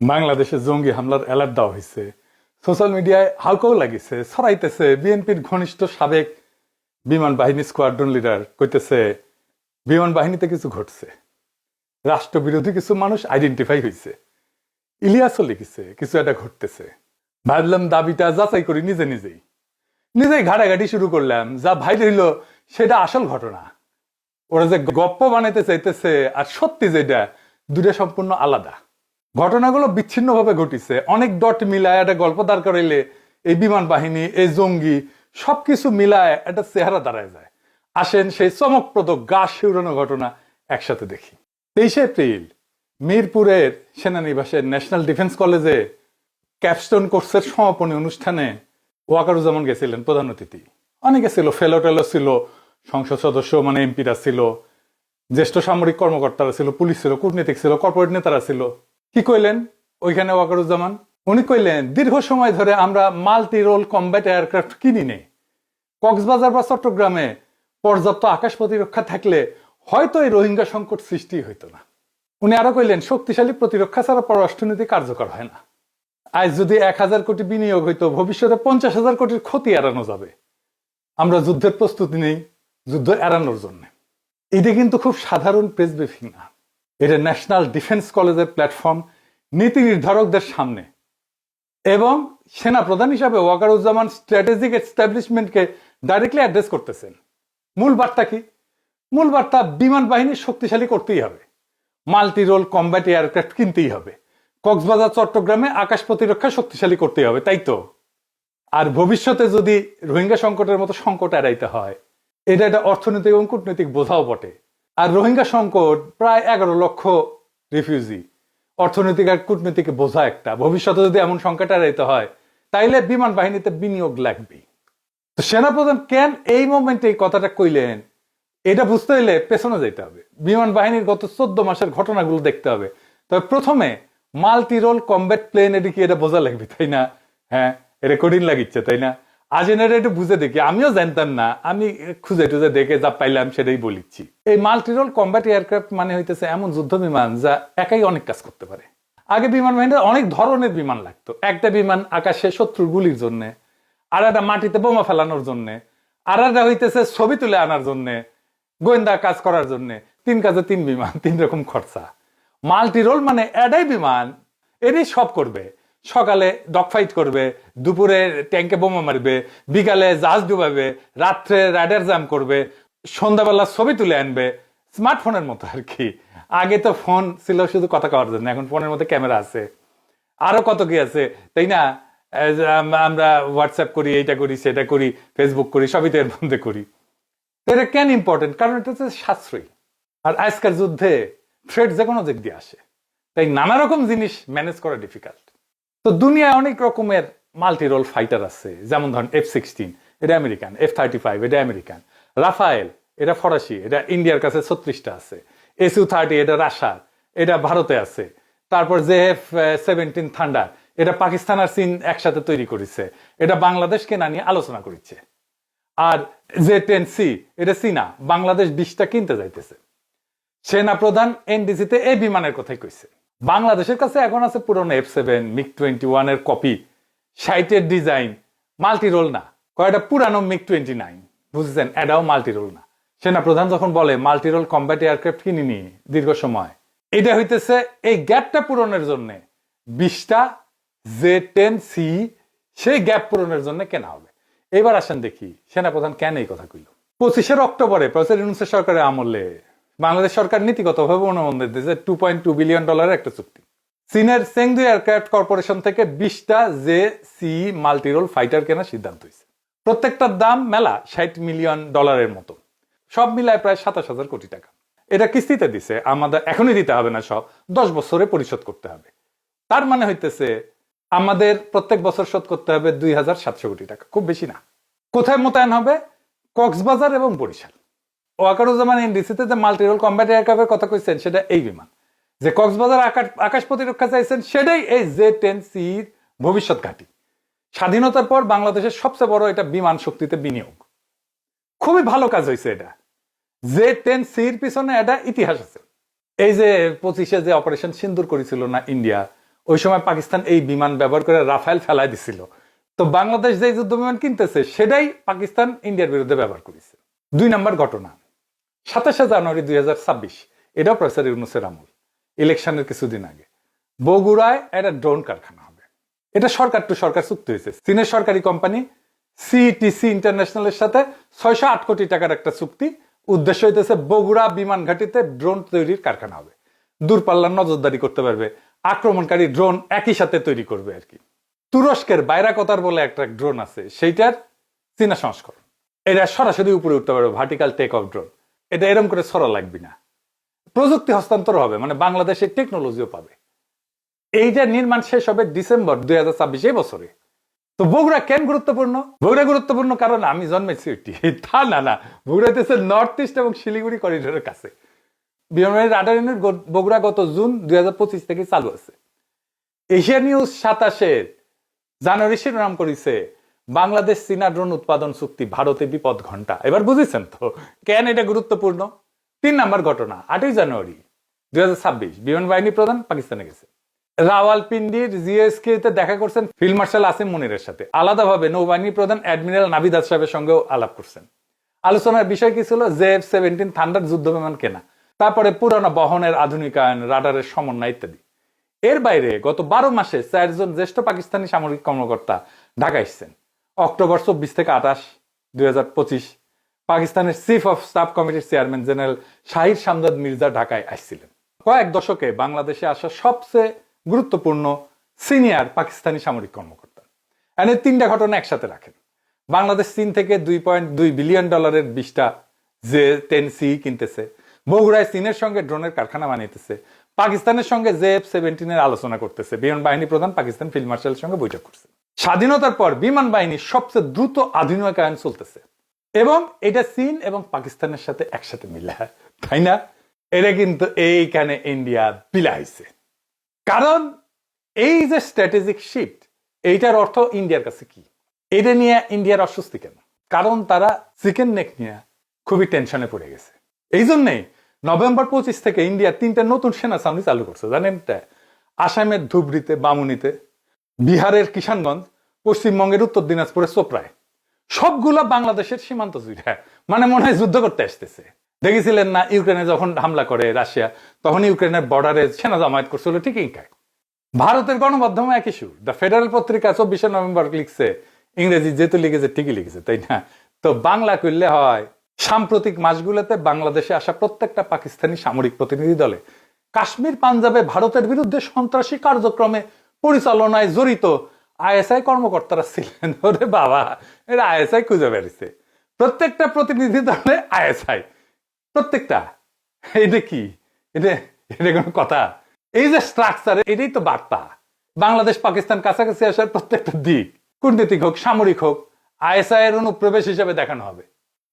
বাংলাদেশে জঙ্গি হামলার অ্যালার্ট দেওয়া হয়েছে। সোশ্যাল মিডিয়ায় হাউকাও লাগিছে, ছড়াইতেছে। বিএনপির ঘনিষ্ঠ সাবেক বিমান বাহিনী স্কোয়াড্রন লিডার কইতেছে বিমান বাহিনীতে কিছু ঘটছে, রাষ্ট্রবিরোধী কিছু মানুষ আইডেন্টিফাই হয়েছে। ইলিয়াসও লিখেছে কিছু একটা ঘটতেছে। ভাবলাম দাবিটা যাচাই করি নিজেই ঘাটাঘাটি শুরু করলাম। যা ভাই রইল সেটা আসল ঘটনা। ওরা যে গপ্প বানাইতে চাইতেছে আর সত্যি যেটা, দুটা সম্পূর্ণ আলাদা। ঘটনাগুলো বিচ্ছিন্নভাবে ঘটিছে। অনেক ডট মিলায় একটা গল্প দাঁড় করাইলে এই বিমান বাহিনী, এই জঙ্গি সবকিছু মিলায় একটা চেহারা দাঁড়ায় যায়। আসেন সেই চমকপ্রদ গা শিউরানো ঘটনা একসাথে দেখি। 23 এপ্রিল মিরপুরের সেনানিবাসের ন্যাশনাল ডিফেন্স কলেজে ক্যাপস্টোন কোর্সের সমাপনী অনুষ্ঠানে ওয়াকারুজ্জামান গেছিলেন প্রধান অতিথি। অনেকে ছিল, ফেলো টেলো ছিল, সংসদ সদস্য মানে এমপিরা ছিল, জ্যেষ্ঠ সামরিক কর্মকর্তারা ছিল, পুলিশ ছিল, কূটনীতিক ছিল, কর্পোরেট নেতারা ছিল। কি কইলেন ওইখানে ওয়াকারুজ্জামান? উনি কইলেন দীর্ঘ সময় ধরে আমরা মাল্টি রোল কমব্যাট এয়ারক্রাফট কিনি নেই। কক্সবাজার বা চট্টগ্রামে পর্যাপ্ত আকাশ প্রতিরক্ষা থাকলে হয়তো এই রোহিঙ্গা সংকট সৃষ্টি হইতো না। উনি আরো কইলেন শক্তিশালী প্রতিরক্ষা ছাড়া পররাষ্ট্রনীতি কার্যকর হয় না। আজ যদি 1000 কোটি বিনিয়োগ হইতো, ভবিষ্যতে 50,000 কোটির ক্ষতি এড়ানো যাবে। আমরা যুদ্ধের প্রস্তুতি নেই যুদ্ধ এড়ানোর জন্য। এটা কিন্তু খুব সাধারণ প্রেস ব্রিফিং না, এটা ন্যাশনাল ডিফেন্স কলেজের প্ল্যাটফর্ম, নীতি নির্ধারকদের সামনে। এবং সেনা প্রধান হিসাবে ওয়াকারুজ্জামান স্ট্র্যাটেজিক এস্টাবলিশমেন্টকে ডাইরেক্টলি অ্যাড্রেস করতেছেন। মূল বার্তা কি? মূল বার্তা বিমান বাহিনী শক্তিশালী করতেই হবে, মাল্টি রোল কমব্যাট এয়ারক্রাফট কিনতেই হবে, কক্সবাজার চট্টগ্রামে আকাশ প্রতিরক্ষা শক্তিশালী করতেই হবে, তাই তো? আর ভবিষ্যতে যদি রোহিঙ্গা সংকটের মতো সংকট এড়াইতে হয়, এটা একটা অর্থনৈতিক এবং কূটনৈতিক বোঝাও বটে। আর রোহিঙ্গা সংকট প্রায় 11 লক্ষ রিফিউজি, অর্থনৈতিক আর কূটনৈতিক বোঝা একটা। ভবিষ্যতে যদি এমন সংকট এড়াইতে হয় তাইলে বিমান বাহিনীতে বিনিয়োগ লাগবেই। তো সেনাপ্রধান কেন এই মোমেন্টে এই কথাটা কইলেন, এটা বুঝতে হইলে পেছনে যেতে হবে, বিমান বাহিনীর গত 14 মাসের ঘটনাগুলো দেখতে হবে। তবে প্রথমে মাল্টি রোল কমব্যাট প্লেন, এটা কি এটা বোঝা লাগবে, তাই না? হ্যাঁ, এটা কঠিন লাগিচ্ছে, তাই না? আজ এনারা একটু বুঝে দেখি, আমিও জানতাম না, আমি খুঁজে টুজে দেখে যা পাইলাম সেটাই বলিচ্ছি। এই মাল্টি রোল কমব্যাট এয়ারক্রাফট মানে হইতেছে এমন যুদ্ধ বিমান যা একাই অনেক কাজ করতে পারে। আগে বিমান বাহিনীর অনেক ধরনের বিমান লাগতো। একটা বিমান আকাশে শত্রুর গুলির জন্য, আর একটা মাটিতে বোমা ফেলানোর জন্য, আর একটা হইতেছে ছবি তুলে আনার জন্য, গোয়েন্দা কাজ করার জন্য। 3 কাজে 3 বিমান, 3 রকম খরচা। মাল্টি রোল মানে এটাই বিমান, এরই সব করবে। সকালে ডগ ফাইট করবে, দুপুরে ট্যাঙ্কে বোমা মারবে, বিকালে জাহাজ ডুবাবে, রাত্রে রাডার জ্যাম করবে, সন্ধ্যাবেলা ছবি তুলে আনবে। স্মার্টফোনের মতো আর কি। আগে তো ফোন ছিল শুধু কথা কওয়ার জন্য, এখন ফোনের মধ্যে ক্যামেরা আছে, আরো কত কি আছে, তাই না? আমরা হোয়াটসঅ্যাপ করি, এইটা করি, সেটা করি, ফেসবুক করি, সবই তো এর মধ্যে করি। এটা কেন ইম্পর্টেন্ট? কারণ এটা হচ্ছে সাশ্রয়ী। আর আজকের যুদ্ধে থ্রেট যে কোনো দিক দিয়ে আসে, তাই নানা রকম জিনিস ম্যানেজ করা ডিফিকাল্ট। তো দুনিয়ায় অনেক রকমের মাল্টি রোল ফাইটার আছে, যেমন ধরেন F-16, এটা আমেরিকান, F-35 এটা আমেরিকান, রাফায়েল এটা ফরাসি, এটা ইন্ডিয়ার কাছে 36টা আছে, Su-30 এটা রাশিয়ার, এটা ভারতে আছে। তারপর JF-17 থান্ডার এটা পাকিস্তান আর চীন একসাথে তৈরি করেছে, এটা বাংলাদেশকে না নিয়ে আলোচনা করেছে। আর J-10C এটা চীনা, বাংলাদেশ 20টা কিনতে যাইতেছে। সেনা প্রধান এনডিসিতে এই বিমানের কথাই কইছে। বাংলাদেশের কাছে এখন আছে পুরনো F-7, MiG-21 এর কপি, 60 ডিজাইন, মাল্টি রোল না। কয়টা পুরানো MiG-29, বুঝছেন? এটাও মাল্টি রোল না। সেনা প্রধান যখন বলে মাল্টি রোল কমব্যাট এয়ারক্রাফট কিনিনি দীর্ঘ সময়, এটা হইতেছে এই গ্যাপটা পূরণের জন্য 20টা J-10C সেই গ্যাপ পূরণের জন্য কেনা হবে। এবার আসেন দেখি সেনাপ্রধান কেন এই কথা কইল। 25 অক্টোবরে প্রফেসর ইউনূসের সরকারের আমলে বাংলাদেশ সরকার নীতিগতভাবে অনুমোদন দিয়েছে $2.2 বিলিয়ন একটা চুক্তি। চীনের চেংদু এয়ারক্রাফট কর্পোরেশন থেকে 20টা JC মাল্টি রোল ফাইটার কেনার সিদ্ধান্ত হয়েছে। প্রত্যেকটার দাম মেলা $60 মিলিয়ন মতো, সব মিলায় প্রায় 27,000 কোটি টাকা। এটা কিস্তিতে দিছে, আমাদের এখনই দিতে হবে না, সব 10 বছরে পরিশোধ করতে হবে। তার মানে হইতেছে আমাদের প্রত্যেক বছর শোধ করতে হবে 2,700 কোটি টাকা, খুব বেশি না। কোথায় মোতায়েন হবে? কক্সবাজার এবং বরিশাল। ওয়াকারুজ্জামান এনডিসিতে যে মাল্টি রোল কমব্যাট এয়ারক্রাফটের কথা কইছেন সেটা এই বিমান। যে কক্সবাজার আকাশ প্রতিরক্ষা চাইছেন সেটাই এই J-10C ভবিষ্যৎ ঘাঁটি। স্বাধীনতার পর বাংলাদেশের সবচেয়ে বড় এটা বিমান শক্তিতে বিনিয়োগ। খুবই ভালো কাজ হয়েছে এটা। J-10Cর পিছনে এটা ইতিহাস আছে। এই যে 25-এ যে অপারেশন সিন্দুর করেছিল না ইন্ডিয়া, ওই সময় পাকিস্তান এই বিমান ব্যবহার করে রাফায়েল ফেলাই দিছিল। তো বাংলাদেশ যে যুদ্ধ বিমান কিনতেছে সেটাই পাকিস্তান ইন্ডিয়ার বিরুদ্ধে ব্যবহার করেছে। 2 নম্বর ঘটনা, 27 জানুয়ারি 2026, এটাও প্রফেসর ইউনূসের আমল, ইলেকশনের কিছুদিন আগে বগুড়ায় একটা ড্রোন কারখানা হবে। এটা সরকার টু সরকার চুক্তি হয়েছে। চীনের সরকারি কোম্পানি সিটিসি ইন্টারন্যাশনালের সাথে 608 কোটি টাকার একটা চুক্তি। উদ্দেশ্য হইতেছে বগুড়া বিমান ঘাঁটিতে ড্রোন তৈরির কারখানা হবে, দূরপাল্লার নজরদারি করতে পারবে, আক্রমণকারী ড্রোন একই সাথে তৈরি করবে আর কি। তুরস্কের বাইরাকতার বলে একটা ড্রোন আছে, সেইটার চীনা সংস্করণ। এটা সরাসরি উপরে উঠতে পারবে, ভার্টিক্যাল টেক অফ ড্রোন। এটা এরকম করে ছড়া লাগবে না, প্রযুক্তি হস্তান্তর হবে, মানে বাংলাদেশের টেকনোলজিও পাবে। এইটা নির্মাণ শেষ হবে ডিসেম্বর 2026 এই বছরে। তো বগুড়া কেন গুরুত্বপূর্ণ? বগুড়া গুরুত্বপূর্ণ কারণ আমি জন্মেছি ওইটি, তা না, বগুড়া হচ্ছে নর্থ ইস্ট এবং শিলিগুড়ি করিডোরের কাছে। বিমানবাহিনীর রাডার ইউনিট বগুড়া গত জুন 2025 থেকে চালু আছে। এশিয়া নিউজ 27 জানুয়ারি শিরোনাম করেছে, বাংলাদেশ চীনা ড্রোন উৎপাদন চুক্তি ভারতে বিপদ ঘন্টা। এবার বুঝেছেন তো কেন এটা গুরুত্বপূর্ণ। 3 নম্বর ঘটনা, 8 জানুয়ারি 2026, বিমান বাহিনী প্রধান পাকিস্তানে গেছে। রাওয়ালপিন্ডির জিএসকে তে দেখা করছেন ফিল্ড মার্শাল আসিম মুনিরের সাথে। আলাদাভাবে নৌবাহিনী প্রধান অ্যাডমিরাল নাভিদ সাহেবের সঙ্গেও আলাপ করছেন। আলোচনার বিষয় কি ছিল? JF-17 থান্ডার যুদ্ধ বিমান কেনা, তারপরে পুরানো বহনের আধুনিকায়ন, রাডারের সমন্বয় ইত্যাদি। এর বাইরে গত 12 মাসে 4 জন জ্যেষ্ঠ পাকিস্তানি সামরিক কর্মকর্তা ঢাকা এসেছেন। অক্টোবর 24 থেকে 28, 2025 পাকিস্তানের চিফ অফ স্টাফ কমিটির চেয়ারম্যান জেনারেল শাহির শামজাদ মির্জা ঢাকায় আসছিলেন। কয়েক দশকে বাংলাদেশে আসা সবচেয়ে গুরুত্বপূর্ণ সিনিয়র পাকিস্তানি সামরিক কর্মকর্তা। এনে 3টা ঘটনা একসাথে রাখেন। বাংলাদেশ চীন থেকে $2.2 বিলিয়ন 20টা J-10C কিনতেছে। বগুড়ায় চীনের সঙ্গে ড্রোনের কারখানা বানাইতেছে। পাকিস্তানের সঙ্গে JF-17 এর আলোচনা করতেছে। বিমান বাহিনী প্রধান পাকিস্তান ফিল্ড মার্শালের সঙ্গে বৈঠক করছে। স্বাধীনতার পর বিমান বাহিনী সবচেয়ে দ্রুত আধুনিকায়ন চলতেছে, এবং এটা চীন এবং পাকিস্তানের সাথে একসাথে মিলে, তাই না? এটা কিন্তু এইখানে ইন্ডিয়া বিলাইছে। কারণ এই যে স্ট্র্যাটেজিক শিফট, এইটার অর্থ ইন্ডিয়ার কাছে কি? এটা নিয়ে ইন্ডিয়ার অস্বস্তি কেন? কারণ তারা চিকেন নেক নিয়ে খুবই টেনশনে পড়ে গেছে। এই জন্যই নভেম্বর 25 থেকে ইন্ডিয়া 3টা নতুন সেনা ছাউনি চালু করছে, জানেন? আসামের ধুবড়িতে, বামুনিতে, বিহারের কিষানগঞ্জ, পশ্চিমবঙ্গের উত্তর দিনাজপুরে চোপড়ায়, সবগুলা বাংলাদেশের সীমান্ত জুড়ে। মানে মনে হয় যুদ্ধ করতে আসতেছে। দেখেছিলেন না ইউক্রেনে যখন হামলা করে রাশিয়া, তখন ইউক্রেনের বর্ডারে সেনা জমায়েত করছিল ঠিক ইনকায়। ভারতের গণমাধ্যমে একই সুর। দ্য ফেডারেল পত্রিকা 24 নভেম্বর লিখছে, ইংরেজি যেহেতু লিখেছে ঠিকই লিখেছে, তাই না? তো বাংলা করলে হয়, সাম্প্রতিক মাসগুলোতে বাংলাদেশে আসা প্রত্যেকটা পাকিস্তানি সামরিক প্রতিনিধি দলে কাশ্মীর পাঞ্জাবে ভারতের বিরুদ্ধে সন্ত্রাসী কার্যক্রমে পরিচালনায় জড়িত আইএসআই কর্মকর্তারা ছিলেন। ওরে বাবা, এটা আইএসআই খুঁজে বেরিয়েছে। প্রত্যেকটা প্রতিনিধি দলে আইএসআই, প্রত্যেকটা। এটা কি? এটা কোনো কথা? এই যে স্ট্রাকচার, এটাই তো বার্তা। বাংলাদেশ পাকিস্তান কাছাকাছি আসার প্রত্যেকটা দিক, কূটনীতিক হোক সামরিক হোক, আইএসআই এর অনুপ্রবেশ হিসেবে দেখানো হবে।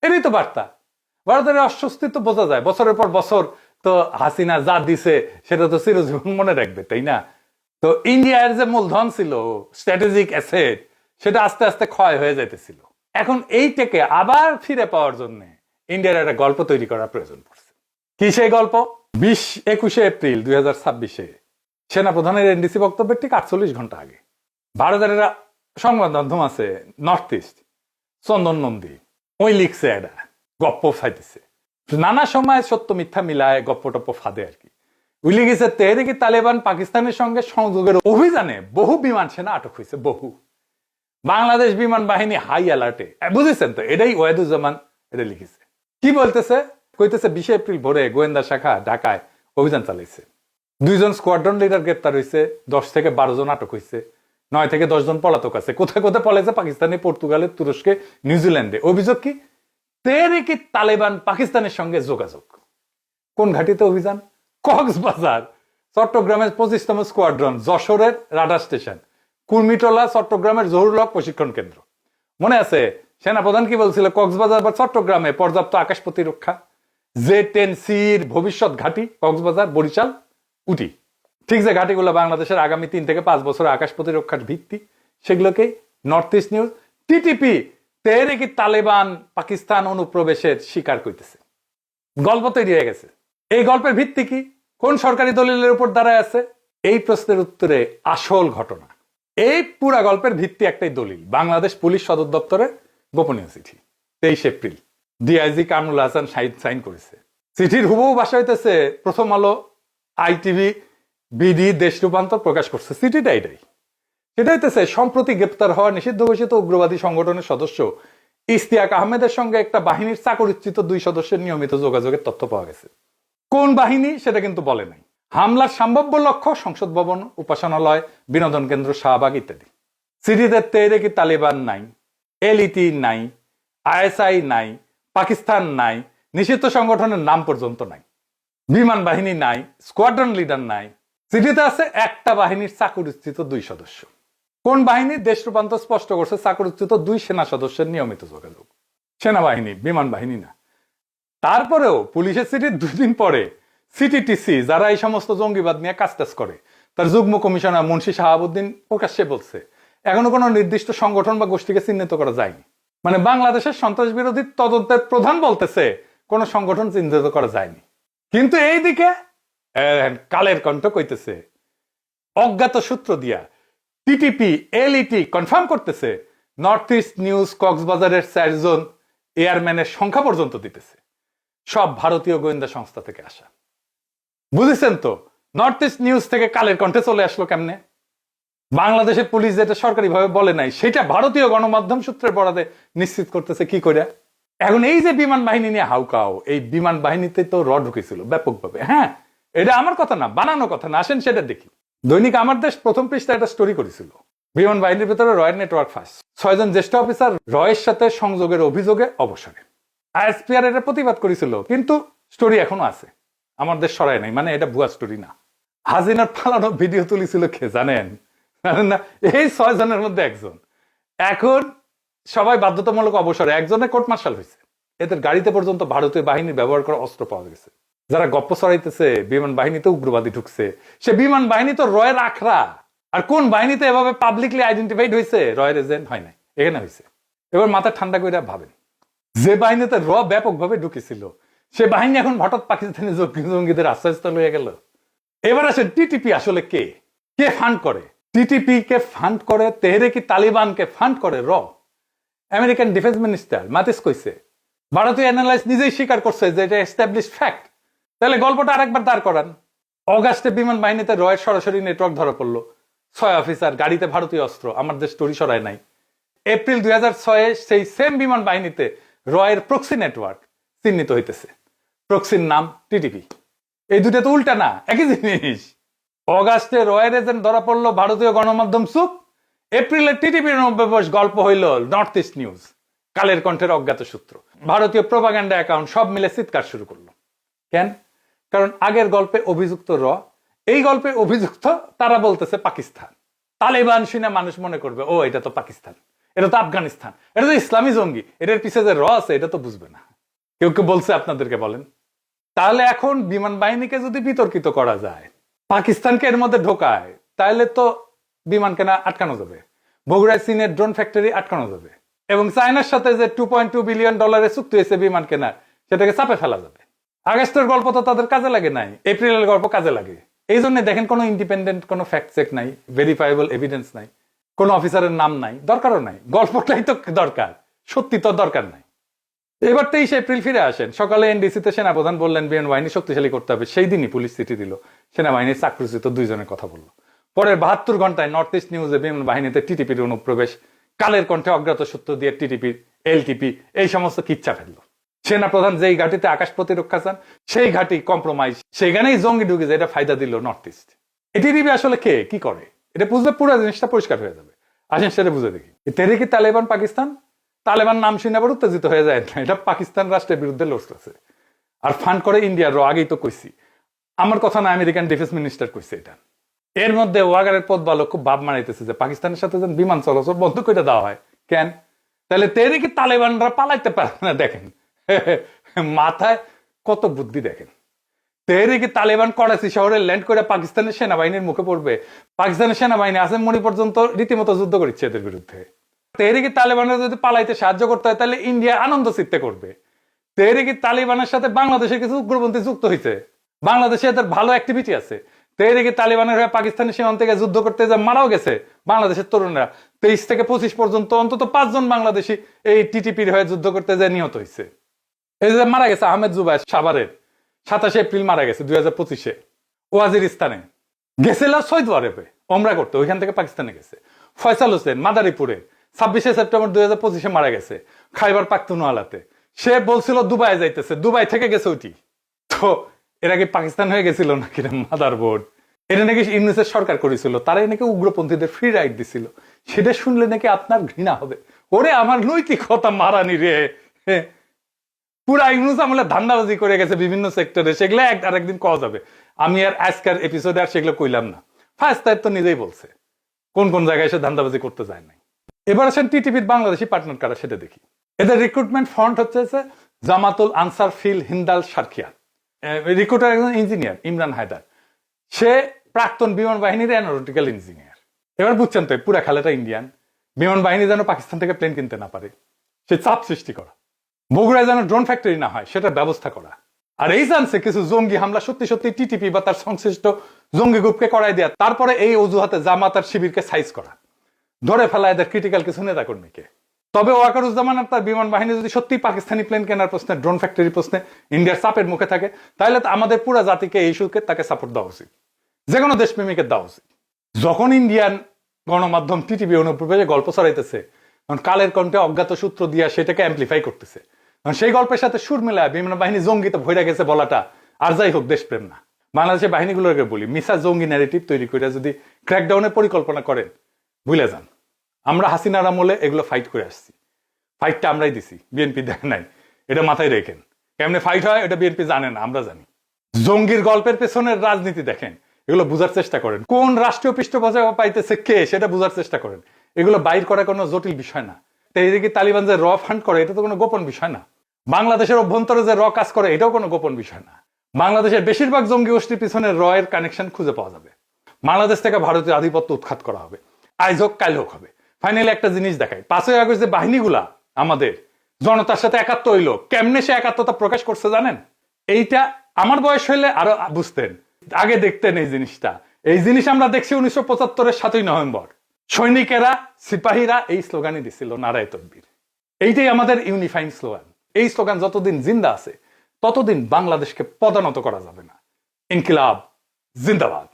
এটাই তো বার্তা। ভারতের অস্বস্তি তো বোঝা যায়। বছরের পর বছর তো হাসিনা যা দিছে সেটা তো চিরজীবন মনে রাখবে, তাই না? তো ইন্ডিয়ার যে মূলধন ছিল, স্ট্র্যাটেজিক অ্যাসেট, সেটা আস্তে আস্তে ক্ষয় হয়ে যাইতেছিল। এখন এইটাকে আবার ফিরে পাওয়ার জন্য ইন্ডিয়ার একটা গল্প তৈরি করার প্রয়োজন পড়ছে। কি সেই গল্প? 21 এপ্রিল 2026 সেনাপ্রধানের এনডিসি বক্তব্যের ঠিক 48 ঘন্টা আগে ভারতের একটা সংবাদ মাধ্যম আছে নর্থ ইস্ট, চন্দন নন্দী, ওই লিখছে একটা গপ্প ফাইতেছে, নানা সময় সত্য মিথ্যা মিলায় গপ্প টপ্প ফাঁদে আর কি। ওই লিখেছে, তেহরিকে তালেবান পাকিস্তানের সঙ্গে সংযোগের অভিযানে বহু বিমান সেনা আটক হয়েছে। বহু। বাংলাদেশ বিমান বাহিনী হাই অ্যালার্টে। বুঝেছেন তো? এটাই ওয়াহিদুজ্জামান এটা লিখেছে। কি বলতেছে? কইতেছে 20 এপ্রিল ভোরে গোয়েন্দা শাখা ঢাকায় অভিযান চালাইছে। 2 জন স্কোয়াড্রন লিডার গ্রেপ্তার হয়েছে, 10 থেকে 12 জন আটক হয়েছে, 9 থেকে 10 জন পলাতক আছে। কোথায় কোথায় পলাইছে? পাকিস্তানে, পর্তুগালে, তুরস্কে, নিউজিল্যান্ডে। অভিযোগ কি? তেহরিকে তালেবান পাকিস্তানের সঙ্গে যোগাযোগ। কোন ঘাটিতে অভিযান? কক্সবাজার, চট্টগ্রামের 25তম স্কোয়াড্রন, যশোরের রাডার স্টেশন, কুর্মিটোলা, চট্টগ্রামের জহুরুল হক প্রশিক্ষণ কেন্দ্র। মনে আছে সেনাপ্রধান কি বলছিল? কক্সবাজার বা চট্টগ্রামে পর্যাপ্ত আকাশ প্রতিরক্ষা, J-10Cর ভবিষ্যৎ ঘাঁটি কক্সবাজার, বরিশাল, উটি। ঠিক যে ঘাঁটিগুলো বাংলাদেশের আগামী 3 থেকে 5 বছরের আকাশ প্রতিরক্ষার ভিত্তি, সেগুলোকে north east news TTP Tehrik-e Taliban Pakistan অনুপ্রবেশের শিকার করতেছে। গল্প তৈরি হয়ে গেছে। এই গল্পের ভিত্তি কি? কোন সরকারি দলিলের উপর দাঁড়ায় আছে? এই প্রশ্নের উত্তরে আসল ঘটনা। এই পুরা গল্পের ভিত্তি একটাই দলিল, বাংলাদেশ পুলিশ সদর দপ্তরের গোপনীয় চিঠি, 23 April DIG Kamrul Hasan sign করেছে। চিঠির হুবহু ভাষা হইতেছে প্রথম আলো, আইটিভি, বিডি, দেশ রূপান্তর প্রকাশ করছে। চিঠিটা এটাই, সেটা হইতেছে সম্প্রতি গ্রেপ্তার হওয়া নিষিদ্ধ ঘোষিত উগ্রবাদী সংগঠনের সদস্য ইশতিয়াক আহমেদের সঙ্গে একটা বাহিনীর চাকরিচ্যুত 2 সদস্যের নিয়মিত যোগাযোগের তথ্য পাওয়া গেছে। কোন বাহিনী সেটা কিন্তু বলে নাই। হামলার সম্ভাব্য লক্ষ্য সংসদ ভবন, উপাসনালয়, বিনোদন কেন্দ্র, শাহবাগ ইত্যাদি। সিরিজের তেহরিকে তালিবান নাই, এলইটি নাই, আইএসআই নাই, পাকিস্তান নাই, নিষিদ্ধ সংগঠনের নাম পর্যন্ত নাই, বিমান বাহিনী নাই, স্কোয়াড্রন লিডার নাই। চিঠিতে আছে একটা বাহিনীর চাকরিচ্যুত 2 সদস্য। কোন বাহিনী? দেশ রূপান্তর স্পষ্ট করছে চাকরিচ্যুত 2 সেনা সদস্যের নিয়মিত যোগাযোগ। সেনাবাহিনী, বিমান বাহিনী না। তারপরেও পুলিশের চিঠির 2 দিন পরে সিটিটিসি, যারা এই সমস্ত জঙ্গিবাদ নিয়ে কাজ করে, তার যুগ্ম কমিশনার মুন্সি শাহাবুদ্দিন প্রকাশ্যে বলছে এখনো কোনো নির্দিষ্ট সংগঠন বা গোষ্ঠীকে চিহ্নিত করা যায়নি। মানে বাংলাদেশের সন্ত্রাস বিরোধী তদন্তের প্রধান বলতেছে কোন সংগঠন চিহ্নিত করা যায়নি। কিন্তু এইদিকে কালের কণ্ঠ কইতেছে, অজ্ঞাত সূত্র দিয়া টিটিপি, এলইটি কনফার্ম করতেছে নর্থ ইস্ট নিউজ কক্সবাজারের 4 জন এয়ারম্যানের সংখ্যা পর্যন্ত দিতেছে, সব ভারতীয় গোয়েন্দা সংস্থা থেকে আসা। বুঝেছেন তো নর্থ ইস্ট নিউজ থেকে কালের কণ্ঠে চলে আসলো কেমনে? বাংলাদেশের পুলিশ যেটা সরকারি ভাবে বলে নাই, সেটা ভারতীয় গণমাধ্যম সূত্রের বরাতে নিশ্চিত করতেছে কি করে। এখন এই যে বিমান বাহিনী নিয়ে হাউকাও, এই বিমান বাহিনীতে তো র ঢুকেছিল ব্যাপকভাবে। হ্যাঁ, এটা আমার কথা না, বানানো কথা না, আসেন সেটা দেখি। দৈনিক আমার দেশ প্রথম পৃষ্ঠায় একটা স্টোরি করেছিল, বিমান বাহিনীর ভিতরে রয়ের নেটওয়ার্ক ফাঁস, 6 জন জ্যেষ্ঠ অফিসার রয়ের সাথে সংযোগের অভিযোগে অবসরে। আইএসপিআর এটা প্রতিবাদ করেছিল, কিন্তু স্টোরি এখনো আছে, আমার দেশ সরায় নাই, মানে এটা ভুয়া স্টোরি না। হাসিনার পালানো ভিডিও তুলেছিল কে জানেন? জানেন না? এই 6 জনের মধ্যে একজন। এখন সবাই বাধ্যতামূলক অবসরে, একজনের কোর্ট মার্শাল হয়েছে। এদের গাড়িতে পর্যন্ত ভারতীয় বাহিনীর ব্যবহার করা অস্ত্র পাওয়া গেছে। যারা গপ্প ছড়াইতেছে বিমান বাহিনীতে উগ্রবাদী ঢুকছে, সে বিমান বাহিনী তো রয়ের আখড়া। আর কোন বাহিনীতে এভাবে পাবলিকলি আইডেন্টিফাইড হয়েছে? রয়ের এজেন্ট হয় নাই, এখানে হয়েছে। এবার মাথা ঠান্ডা করে ভাবেন, যে বাহিনীতে ব্যাপকভাবে ঢুকেছিল, সে বাহিনী এখন হঠাৎ পাকিস্তানি জঙ্গিদের আশ্রয়স্থল হয়ে গেল। এবার আসে টিটিপি আসলে কে? কে ফান্ড করে? টিটিপি কে ফান্ড করে, তেহরিকে তালিবানকে ফান্ড করে আমেরিকান ডিফেন্স মিনিস্টার মাতিস কইছে। ভারতীয় অ্যানালাইস্ট নিজেই স্বীকার করছে যে এটা এস্টাবলিশ ফ্যাক্ট। তাহলে গল্পটা আরেকবার দাঁড় করান। অগাস্টে বিমান বাহিনীতে রয়ের সরাসরি নেটওয়ার্ক ধরা পড়লো, 6 অফিসার, গাড়িতে ভারতীয় অস্ত্র, আমার দেশ স্টোরি সরায় নাই। এপ্রিল 2006 সেই সেম বিমান বাহিনীতে রয়ের প্রক্সি নেটওয়ার্ক চিহ্নিত হইতেছে, প্রক্সির নাম টিটিপি। এই দুটো তো উল্টা না, একই জিনিস। অগাস্টে রয়ের এজেন্ট ধরা পড়লো, ভারতীয় গণমাধ্যম চুপ। এপ্রিলে টিটিপির 90 বয়স গল্প হইল নর্থ ইস্ট নিউজ, কালের কণ্ঠের অজ্ঞাত সূত্র, ভারতীয় প্রোপাগান্ডা অ্যাকাউন্ট, সব মিলে চিৎকার শুরু করলো। কেন? কারণ আগের গল্পে অভিযুক্ত এই গল্পে অভিযুক্ত তারা বলতেছে পাকিস্তান। তালেবান শুনে মানুষ মনে করবে ও এটা তো পাকিস্তান, এটা তো আফগানিস্তান, এটা তো ইসলামী জঙ্গি, এটার পিছিয়ে যে আছে এটা তো বুঝবে না। কেউ কেউ বলছে, আপনাদেরকে বলেন। তাহলে এখন বিমান বাহিনীকে যদি বিতর্কিত করা যায়, পাকিস্তানকে এর মধ্যে ঢোকায়, তাহলে তো বিমান কেনা আটকানো যাবে, বগুড়ায় চীনের ড্রোন ফ্যাক্টরি আটকানো যাবে, এবং চায়নার সাথে যে $2.2 বিলিয়ন চুক্তি হয়েছে বিমান কেনার, সেটাকে চাপে ফেলা যাবে। আগস্টের গল্প তো তাদের কাজে লাগে নাই, এপ্রিলের গল্প কাজে লাগে। এই জন্য দেখেন কোনো ইন্ডিপেন্ডেন্ট কোনো ফ্যাক্ট চেক নাই, ভেরিফাইবল এভিডেন্স নাই, কোনো অফিসারের নাম নাই, দরকারও নাই। গল্পটাই তো দরকার, সত্যি তো দরকার নাই। এবার 23 এপ্রিল ফিরে আসেন, সকালে এনডিসিতে সেনাপ্রধান বললেন বিমান বাহিনী শক্তিশালী করতে হবে। সেই দিনই পুলিশ চিঠি দিল, সেনাবাহিনীর চাকরিচ্যুত 2 জনের কথা বললো। পরের 72 ঘন্টায় নর্থ ইস্ট নিউজে বিমান বাহিনীতে টিটিপির অনুপ্রবেশ, কালের কণ্ঠে অজ্ঞাত সূত্র দিয়ে টিটিপি, এলটিপি, এই সমস্ত কিচ্ছা ফেললো। সেনাপ্রধান যেই ঘাটিতে আকাশ প্রতিরক্ষা চান, সেই ঘাটি কম্প্রোমাইজ, সেখানেই জঙ্গি ঢুকে যায়, এটা ফায়দা দিল নর্থ ইস্ট। টিটিপি আসলে কে, কি করে, এটা বুঝলে পুরো জিনিসটা পরিষ্কার হয়ে যাবে। আসেন সেটা বুঝে দেখি। তেহরিকে তালেবান পাকিস্তান, তালেবান নাম শুনে আবার উত্তেজিত হয়ে যায় না, এটা পাকিস্তান রাষ্ট্রের বিরুদ্ধে লড়ছে। আর ফান্ড করে ইন্ডিয়ার আগেই তো কইছি, আমার কথা না, আমেরিকান ডিফেন্স মিনিস্টার কইছে এটা। এর মধ্যে ওয়াগারের পথ ভালো খুব ভাব মারাইতেছে যে পাকিস্তানের সাথে যেন বিমান চলাচল বন্ধ করে দেওয়া হয়। কেন? তাহলে তেহরিকে তালেবানরা পালাইতে পারে না। দেখেন মাথায় কত বুদ্ধি, দেখেন। তেহরিকে তালেবান করাচি শহরে ল্যান্ড করে পাকিস্তানের সেনাবাহিনীর মুখে পড়বে। পাকিস্তানের সেনাবাহিনী আসেম মনি পর্যন্ত রীতিমতো যুদ্ধ করছে এদের বিরুদ্ধে। তেহরিকে তালেবানরা যদি পালাইতে সাহায্য করতে হয়, তাহলে ইন্ডিয়া আনন্দ চিত্তে করবে। তেহরিকে তালেবানের সাথে বাংলাদেশের কিছু উগ্রপন্থী যুক্ত হয়েছে, বাংলাদেশে এদের ভালো অ্যাক্টিভিটি আছে। তো এদিকে তালিবানের হয়ে পাকিস্তানের সীমান্ত থেকে যুদ্ধ করতে যা মারাও গেছে বাংলাদেশের তরুণরা 23 থেকে 25 পর্যন্ত অন্তত 5 জন বাংলাদেশি এই টিটিপির হয়ে যুদ্ধ করতে যা নিহত হয়েছে। এই যে মারা গেছে আহমেদ জুবাইর সাভারের 27 এপ্রিল মারা গেছে 2025-এ ওয়াজিরিস্তানে গেছিল সৌদি আরবে ওমরা করতে, ওইখান থেকে পাকিস্তানে গেছে। ফয়সাল হোসেন মাদারীপুরের 26 সেপ্টেম্বর 2025-এ মারা গেছে খাইবার পাখতুনওয়ালাতে। সে বলছিল দুবাই যাইতেছে, দুবাই থেকে গেছে ওইটি। তো এর আগে পাকিস্তান হয়ে গেছিল নাকি মাদার বোর্ড, এটা নাকি ইউনিসেফ সরকার করেছিল, তারাই নাকি উগ্রপন্থীদের ফ্রি রাইড দিছিল। সেটা শুনলে নাকি আপনার ঘৃণা হবে। ওরে আমার নৈতিকতা মারানি রে, পুরা ইউনুস আমলে ধান্দাবাজি করে গেছে বিভিন্ন সেক্টরে, সেগুলো আরেকদিন কওয়া যাবে। আমি আর আজকের এপিসোডে আর সেগুলো কইলাম না। ফার্স্ট তাই তো নিজেই বলছে কোন কোন জায়গায় এসে ধান্দাবাজি করতে যায় নাই। এবার আসেন টিটিভির বাংলাদেশি পার্টনার কারা সেটা দেখি। এদের রিক্রুটমেন্ট ফ্রন্ট হচ্ছে জামাতুল answer feel Hindal Sharqiya, recruiter একজন ইঞ্জিনিয়ার ইমরান হায়দার, সে প্রাক্তন বিমান বাহিনীর অ্যারোনটিক্যাল ইঞ্জিনিয়ার। এবার বুঝছেন তো পুরা খেলাটা ইন্ডিয়ান। বিমান বাহিনী যেন পাকিস্তান থেকে প্লেন কিনতে না পারে সে চাপ সৃষ্টি করা, বগুড়ায় যেন ড্রোন ফ্যাক্টরি না হয় সেটার ব্যবস্থা করা, আর এই জানছে কিছু জঙ্গি হামলা সত্যি সত্যি টিটিপি বা তার সংশ্লিষ্ট জঙ্গি গ্রুপকে করাই দেয়া, তারপরে এই অজুহাতে জামাত আর শিবিরকে সাইজ করা, ধরে ফেলা এদের ক্রিটিক্যাল কিছু নেতা কর্মীকে। তবে ওয়াকারুজ্জামান আর তার বিমান বাহিনী যদি সত্যি পাকিস্তানি প্লেন কেনার প্রশ্নে, ড্রোন ফ্যাক্টরি প্রশ্নে ইন্ডিয়ার চাপের মুখে থাকে, তাহলে আমাদের পুরো জাতিকে এই ইস্যুকে তাকে সাপোর্ট দেওয়া উচিত, যে কোনো দেশপ্রেমিকের দেওয়া উচিত। যখন ইন্ডিয়ান গণমাধ্যম টিটিভি অনুপ্রবেশে গল্প ছড়াইতেছে, কালের কণ্ঠে অজ্ঞাত সূত্র দিয়া সেটাকে অ্যাম্পলিফাই করতেছে, সেই গল্পের সাথে সুর মেলায় বিমান বাহিনী জঙ্গিতে ভরে গেছে বলাটা আর যাই হোক দেশপ্রেম না। বাংলাদেশের বাহিনীগুলোকে বলি, মিসা জঙ্গি ন্যারেটিভ তৈরি করে যদি ক্র্যাকডাউনের পরিকল্পনা করেন, ভুলে যান। আমরা হাসিনার আমলে এগুলো ফাইট করে আসছি, ফাইটটা আমরাই দিছি, বিএনপি দেয় নাই, এটা মাথায় রেখেন। কেমনে ফাইট হয় এটা বিএনপি জানে না, আমরা জানি। জঙ্গির গল্পের পেছনের রাজনীতি দেখেন, এগুলো বোঝার চেষ্টা করেন, কোন রাষ্ট্রীয় পৃষ্ঠপোষক পাইতেছে কে সেটা বোঝার চেষ্টা করেন। এগুলো বাইর করা কোনো জটিল বিষয় না। এইদিকে তালিবান যে র ফান্ড করে এটা তো কোনো গোপন বিষয় না। বাংলাদেশের অভ্যন্তরে যে র কাজ করে এটাও কোনো গোপন বিষয় না। বাংলাদেশের বেশিরভাগ জঙ্গি গোষ্ঠীর পিছনে র এর কানেকশন খুঁজে পাওয়া যাবে। বাংলাদেশ থেকে ভারতীয় আধিপত্য উৎখাত করা হবে, আজ হোক কাল হোক হবে। ফাইনালি একটা জিনিস দেখায়, 5ই আগস্ট যে বাহিনীগুলা আমাদের জনতার সাথে একাত্ম হইলো, কেমনে সে একাত্মতা প্রকাশ করছে জানেন? এইটা আমার বয়স হইলে আরো বুঝতেন, আগে দেখতেন এই জিনিসটা। এই জিনিস আমরা দেখছি 1975-এর 7ই নভেম্বর, সৈনিকেরা সিপাহীরা এই স্লোগানই দিছিল, নারায়ে তাকবীর। এইটাই আমাদের ইউনিফাইং স্লোগান। এই স্লোগান যতদিন জিন্দা আছে ততদিন বাংলাদেশকে পদানত করা যাবে না। ইনকিলাব জিন্দাবাদ।